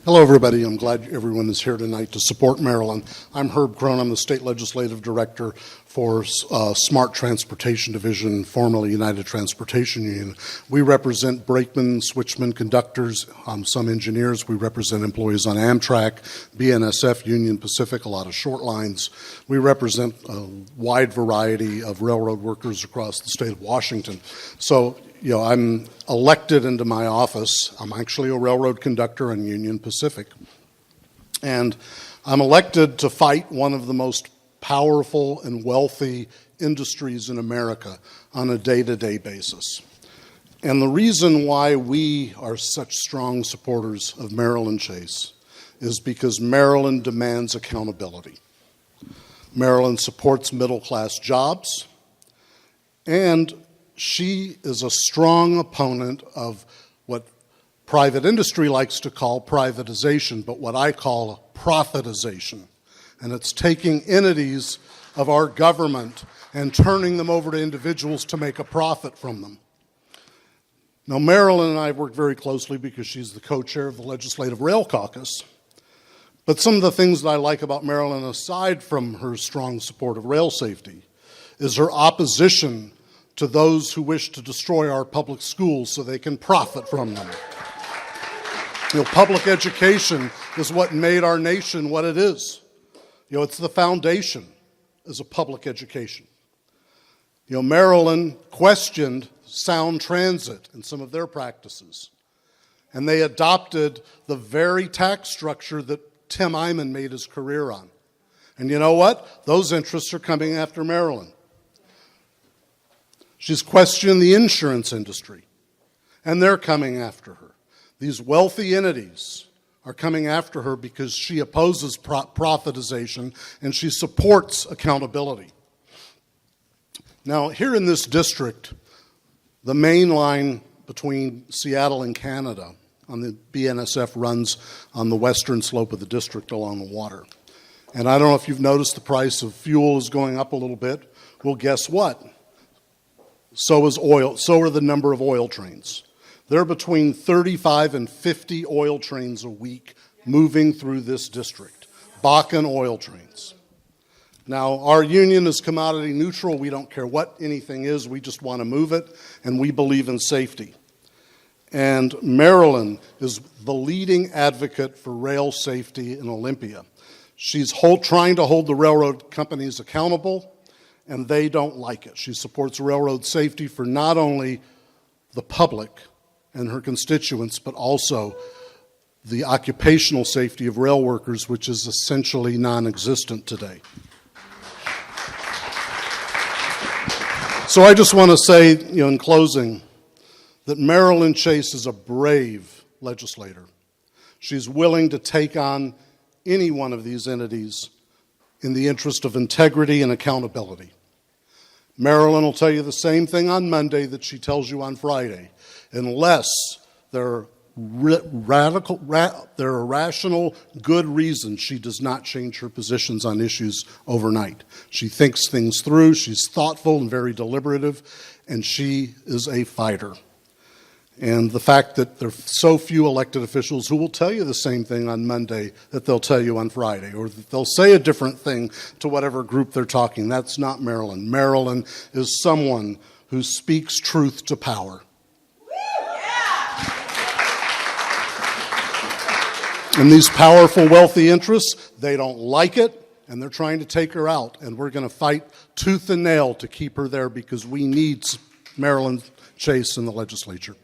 Hello, everybody. I'm glad everyone is here tonight to support Maryland. I'm Herb Krohn. I'm the State Legislative Director for Smart Transportation Division, formerly United Transportation Union. We represent brakemen, switchmen, conductors, some engineers. We represent employees on Amtrak, BNSF, Union Pacific, a lot of short lines. We represent a wide variety of railroad workers across the state of Washington. So, I'm elected into my office. I'm actually a railroad conductor on Union Pacific. And I'm elected to fight one of the most powerful and wealthy industries in America on a day-to-day basis. And the reason why we are such strong supporters of Marilyn Chase is because Maryland demands accountability. Maryland supports middle-class jobs, and she is a strong opponent of what private industry likes to call privatization, but what I call profitization. And it's taking entities of our government and turning them over to individuals to make a profit from them. Now, Marilyn and I have worked very closely because she's the co-chair of the Legislative Rail Caucus. But some of the things that I like about Marilyn, aside from her strong support of rail safety, is her opposition to those who wish to destroy our public schools so they can profit from them. Public education is what made our nation what it is. It's the foundation is a public education. Maryland questioned Sound Transit and some of their practices, and they adopted the very tax structure that Tim Eyman made his career on. And you know what? Those interests are coming after Maryland. She's questioned the insurance industry, and they're coming after her. These wealthy entities are coming after her because she opposes profitization and she supports accountability. Now, here in this district, the main line between Seattle and Canada on the BNSF runs on the western slope of the district along the water. And I don't know if you've noticed the price of fuel is going up a little bit. Well, guess what? So is oil. So are the number of oil trains. There are between 35 and 50 oil trains a week moving through this district. Bakken oil trains. Now, our union is commodity neutral. We don't care what anything is. We just want to move it, and we believe in safety. And Maryland is the leading advocate for rail safety in Olympia. She's trying to hold the railroad companies accountable, and they don't like it. She supports railroad safety for not only the public and her constituents, but also the occupational safety of rail workers, which is essentially non-existent today. So I just want to say, in closing, that Marilyn Chase is a brave legislator. She's willing to take on any one of these entities in the interest of integrity and accountability. Marilyn will tell you the same thing on Monday that she tells you on Friday, unless there are rational, good reasons she does not change her positions on issues overnight. She thinks things through, she's thoughtful and very deliberative, and she is a fighter. And the fact that there are so few elected officials who will tell you the same thing on Monday that they'll tell you on Friday, or that they'll say a different thing to whatever group they're talking, that's not Maryland. Maryland is someone who speaks truth to power. And these powerful, wealthy interests, they don't like it, and they're trying to take her out. And we're going to fight tooth and nail to keep her there because we need Marilyn Chase in the legislature.